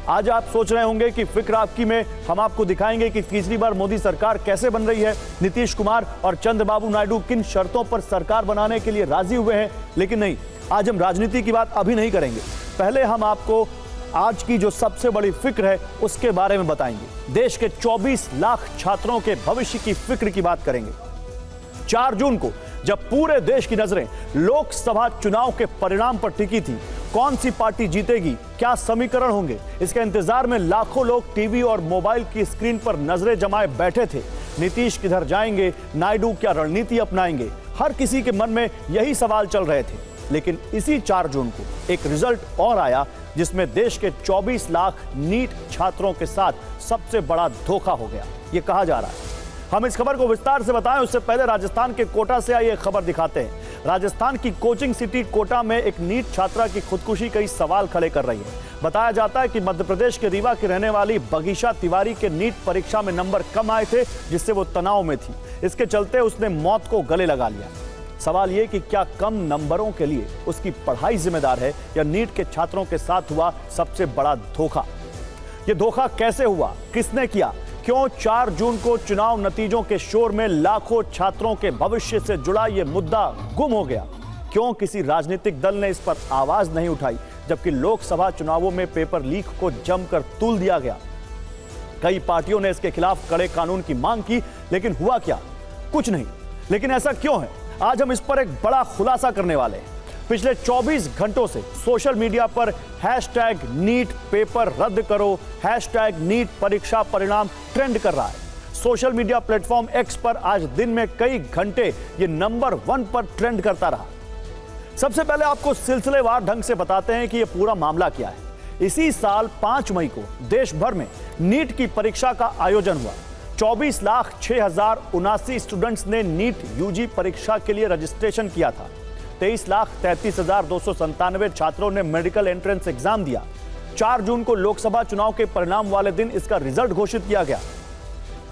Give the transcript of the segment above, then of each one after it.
आज आप सोच रहे होंगे कि फिक्र आपकी में हम आपको दिखाएंगे कि तीसरी बार मोदी सरकार कैसे बन रही है, नीतीश कुमार और चंद्रबाबू नायडू किन शर्तों पर सरकार बनाने के लिए राजी हुए हैं। लेकिन नहीं, आज हम राजनीति की बात अभी नहीं करेंगे। पहले हम आपको आज की जो सबसे बड़ी फिक्र है उसके बारे में बताएंगे। देश के 24 लाख छात्रों के भविष्य की फिक्र की बात करेंगे। 4 जून को जब पूरे देश की नजरें लोकसभा चुनाव के परिणाम पर टिकी थी, कौन सी पार्टी जीतेगी, क्या समीकरण होंगे, इसके इंतजार में लाखों लोग टीवी और मोबाइल की स्क्रीन पर नजरें जमाए बैठे थे। नीतीश किधर जाएंगे, नायडू क्या रणनीति अपनाएंगे, हर किसी के मन में यही सवाल चल रहे थे। लेकिन इसी 4 जून को एक रिजल्ट और आया जिसमें देश के 24 लाख नीट छात्रों के साथ सबसे बड़ा धोखा हो गया, ये कहा जा रहा है। हम इस खबर को विस्तार से बताएं उससे पहले राजस्थान के कोटा से आई एक खबर दिखाते हैं। राजस्थान की कोचिंग सिटी कोटा में एक नीट छात्रा की खुदकुशी कई सवाल खड़े कर रही है। बताया जाता है कि मध्य प्रदेश के रीवा की रहने वाली बगीशा तिवारी के नीट परीक्षा में नंबर कम आए थे, जिससे वो तनाव में थी। इसके चलते उसने मौत को गले लगा लिया। सवाल ये कि क्या कम नंबरों के लिए उसकी पढ़ाई जिम्मेदार है या नीट के छात्रों के साथ हुआ सबसे बड़ा धोखा। ये धोखा कैसे हुआ, किसने किया, क्यों 4 जून को चुनाव नतीजों के शोर में लाखों छात्रों के भविष्य से जुड़ा यह मुद्दा गुम हो गया, क्यों किसी राजनीतिक दल ने इस पर आवाज नहीं उठाई जबकि लोकसभा चुनावों में पेपर लीक को जमकर तूल दिया गया। कई पार्टियों ने इसके खिलाफ कड़े कानून की मांग की, लेकिन हुआ क्या, कुछ नहीं। लेकिन ऐसा क्यों है, आज हम इस पर एक बड़ा खुलासा करने वाले हैं। पिछले 24 घंटों से सोशल मीडिया पर #नीट पेपर रद्द करो, #नीट परीक्षा परिणाम ट्रेंड कर रहा है। सोशल मीडिया प्लेटफॉर्म एक्स पर आज दिन में कई घंटे ये नंबर 1 पर ट्रेंड करता रहा। सबसे पहले आपको सिलसिलेवार ढंग से बताते हैं कि यह पूरा मामला क्या है। इसी साल 5 मई को देश भर में नीट की परीक्षा का आयोजन हुआ। 24,06,079 स्टूडेंट्स ने नीट यूजी परीक्षा के लिए रजिस्ट्रेशन किया था। 23,33,297 छात्रों ने मेडिकल एंट्रेंस एग्जाम दिया। 4 जून को लोकसभा चुनाव के परिणाम वाले दिन इसका रिजल्ट घोषित किया गया।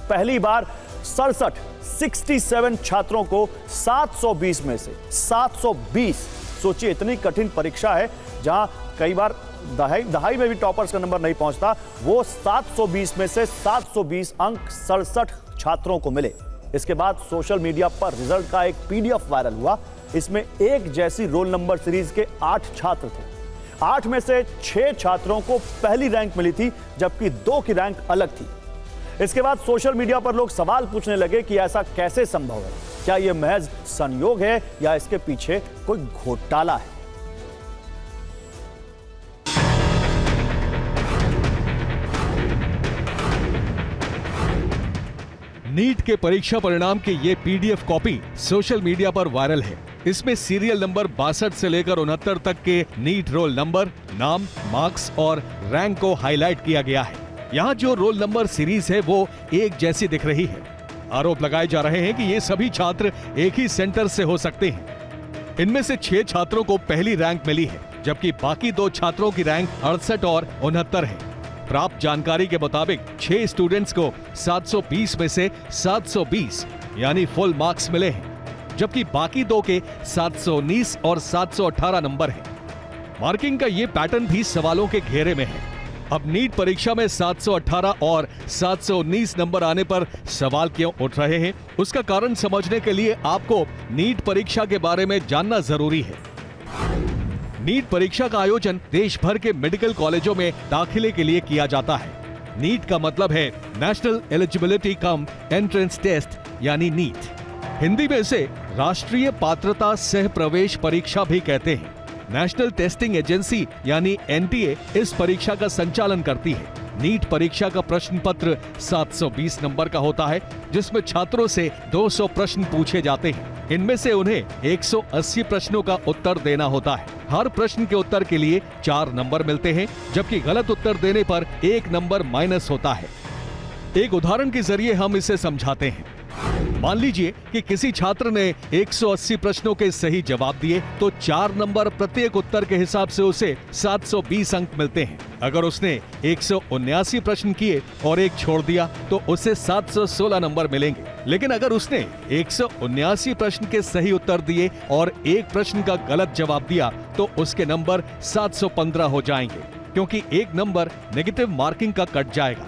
पहली बार 67 छात्रों को 720 में से 720, सोचिए इतनी कठिन परीक्षा है जहां कई बार दहाई में भी टॉपर्स का नंबर नहीं पहुंचता, वो 720 में से 720 अंक 67 छात्रों को मिले। इसके बाद सोशल मीडिया पर रिजल्ट का एक PDF वायरल हुआ। इसमें एक जैसी रोल नंबर सीरीज के 8 छात्र थे। 8 में से 6 छात्रों को पहली रैंक मिली थी, जबकि 2 की रैंक अलग थी। इसके बाद सोशल मीडिया पर लोग सवाल पूछने लगे कि ऐसा कैसे संभव है, क्या यह महज संयोग है या इसके पीछे कोई घोटाला है। नीट के परीक्षा परिणाम की ये PDF कॉपी सोशल मीडिया पर वायरल है। इसमें सीरियल नंबर 62 से लेकर 69 तक के नीट रोल नंबर, नाम, मार्क्स और रैंक को हाईलाइट किया गया है। यहाँ जो रोल नंबर सीरीज है वो एक जैसी दिख रही है। आरोप लगाए जा रहे हैं कि ये सभी छात्र एक ही सेंटर से हो सकते हैं। इनमें से 6 छात्रों को पहली रैंक मिली है, जबकि बाकी 2 छात्रों की रैंक 68 और 69 है। प्राप्त जानकारी के मुताबिक 6 स्टूडेंट्स को 720 में से 720 यानी फुल मार्क्स मिले हैं, जबकि बाकी 2 के 719 और 718 नंबर हैं। मार्किंग का ये पैटर्न भी सवालों के घेरे में है। अब नीट परीक्षा में 718 और 719 नंबर आने पर सवाल क्यों उठ रहे हैं, उसका कारण समझने के लिए आपको नीट परीक्षा के बारे में जानना जरूरी है। नीट परीक्षा का आयोजन देश भर के मेडिकल कॉलेजों में दाखिले के लिए किया जाता है। नीट का मतलब है national eligibility cum entrance test यानी नीट। हिंदी में इसे राष्ट्रीय पात्रता सह प्रवेश परीक्षा भी कहते हैं। नेशनल टेस्टिंग एजेंसी यानी NTA इस परीक्षा का संचालन करती है। नीट परीक्षा का प्रश्न पत्र 720 नंबर का होता है, जिसमें छात्रों से 200 प्रश्न पूछे जाते हैं। इनमें से उन्हें 180 प्रश्नों का उत्तर देना होता है। हर प्रश्न के उत्तर के लिए 4 नंबर मिलते हैं, जबकि गलत उत्तर देने पर 1 नंबर माइनस होता है। एक उदाहरण के जरिए हम इसे समझाते हैं। मान लीजिए कि किसी छात्र ने 180 प्रश्नों के सही जवाब दिए तो 4 नंबर प्रत्येक उत्तर के हिसाब से उसे 720 अंक मिलते हैं। अगर उसने 179 प्रश्न किए और एक छोड़ दिया तो उसे 716 नंबर मिलेंगे। लेकिन अगर उसने 179 प्रश्न के सही उत्तर दिए और एक प्रश्न का गलत जवाब दिया तो उसके नंबर 715 हो जाएंगे। क्योंकि एक नंबर नेगेटिव मार्किंग का कट जाएगा।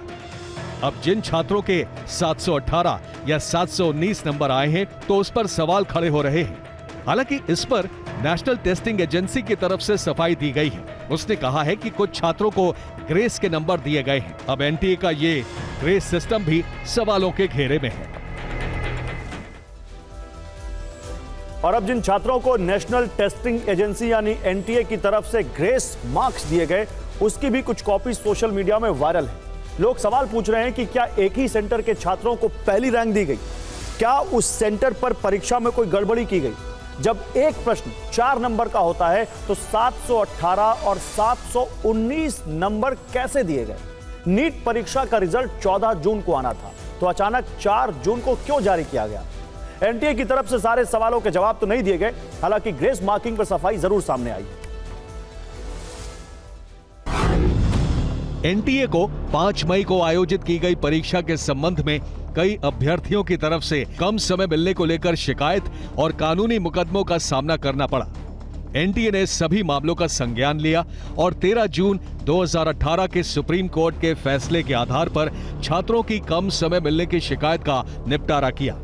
अब जिन छात्रों के 718 या 719 नंबर आए हैं तो उस पर सवाल खड़े हो रहे हैं। हालांकि इस पर नेशनल टेस्टिंग एजेंसी की तरफ से सफाई दी गई है। उसने कहा है कि कुछ छात्रों को ग्रेस के नंबर दिए गए हैं। अब एनटीए का ये ग्रेस सिस्टम भी सवालों के घेरे में है। और अब जिन छात्रों को नेशनल टेस्टिंग एजेंसी यानी एनटीए की तरफ से ग्रेस मार्क्स दिए गए, उसकी भी कुछ कॉपी सोशल मीडिया में वायरल है। लोग सवाल पूछ रहे हैं कि क्या एक ही सेंटर के छात्रों को पहली रैंक दी गई? क्या उस सेंटर पर परीक्षा में कोई गड़बड़ी की गई? जब एक प्रश्न 4 नंबर का होता है तो 718 और 719 नंबर कैसे दिए गए? नीट परीक्षा का रिजल्ट 14 जून को आना था, तो अचानक 4 जून को क्यों जारी किया गया? एनटीए की तरफ से सारे सवालों के जवाब तो नहीं दिए गए, हालांकि ग्रेस मार्किंग पर सफाई जरूर सामने आई। एनटीए को 5 मई को आयोजित की गई परीक्षा के संबंध में कई अभ्यर्थियों की तरफ से कम समय मिलने को लेकर शिकायत और कानूनी मुकदमों का सामना करना पड़ा। एनटीए ने सभी मामलों का संज्ञान लिया और 13 जून 2018 के सुप्रीम कोर्ट के फैसले के आधार पर छात्रों की कम समय मिलने की शिकायत का निपटारा किया।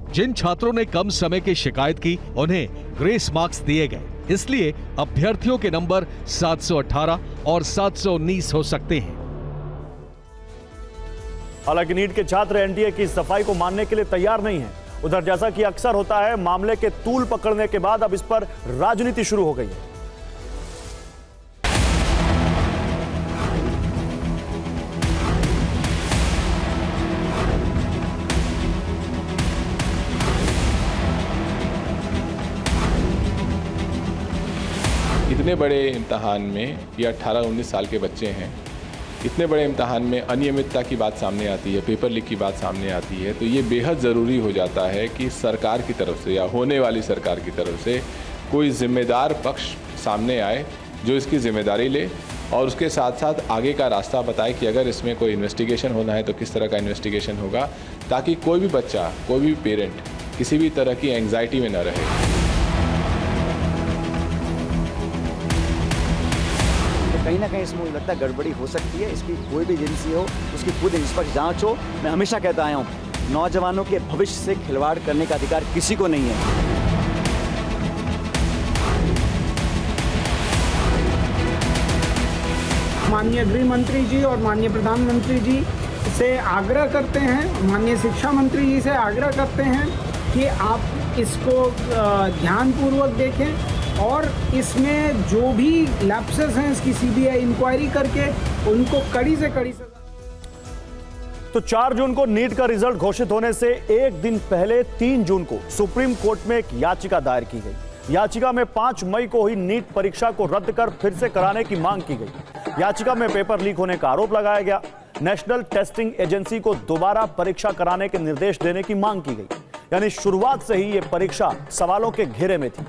जिन छात्रों ने कम समय की शिकायत की उन्हें ग्रेस मार्क्स दिए गए, इसलिए अभ्यर्थियों के नंबर 718 और 719 हो सकते हैं। हालांकि नीट के छात्र एनटीए की सफाई को मानने के लिए तैयार नहीं हैं। उधर जैसा कि अक्सर होता है, मामले के तूल पकड़ने के बाद अब इस पर राजनीति शुरू हो गई है। इतने बड़े इम्तहान में ये 18-19 साल के बच्चे हैं, इतने बड़े इम्तहान में अनियमितता की बात सामने आती है, पेपर लीक की बात सामने आती है, तो ये बेहद ज़रूरी हो जाता है कि सरकार की तरफ से या होने वाली सरकार की तरफ से कोई जिम्मेदार पक्ष सामने आए जो इसकी जिम्मेदारी ले और उसके साथ साथ आगे का रास्ता बताए कि अगर इसमें कोई इन्वेस्टिगेशन होना है तो किस तरह का इन्वेस्टिगेशन होगा, ताकि कोई भी बच्चा, कोई भी पेरेंट किसी भी तरह की एंग्जाइटी में न रहे। कहीं ना कहीं इसमें मुझे लगता है गड़बड़ी हो सकती है। इसकी कोई भी एजेंसी हो, उसकी खुद निष्पक्ष जांच हो। मैं हमेशा कहता आया हूँ, नौजवानों के भविष्य से खिलवाड़ करने का अधिकार किसी को नहीं है। माननीय गृह मंत्री जी और माननीय प्रधानमंत्री जी से आग्रह करते हैं, माननीय शिक्षा मंत्री जी से आग्रह करते हैं कि आप इसको ध्यानपूर्वक देखें और इसमें जो भी लैप्सेस हैं इसकी सीबीआई इंक्वायरी करके उनको कड़ी से कड़ी सजा। तो 4 जून को नीट का रिजल्ट घोषित होने से एक दिन पहले 3 जून को सुप्रीम कोर्ट में एक याचिका दायर की गई। याचिका में 5 मई को हुई नीट परीक्षा को रद्द कर फिर से कराने की मांग की गई। याचिका में पेपर लीक होने का आरोप लगाया गया। नेशनल टेस्टिंग एजेंसी को दोबारा परीक्षा कराने के निर्देश देने की मांग की गई। यानी शुरुआत से ही यह परीक्षा सवालों के घेरे में थी।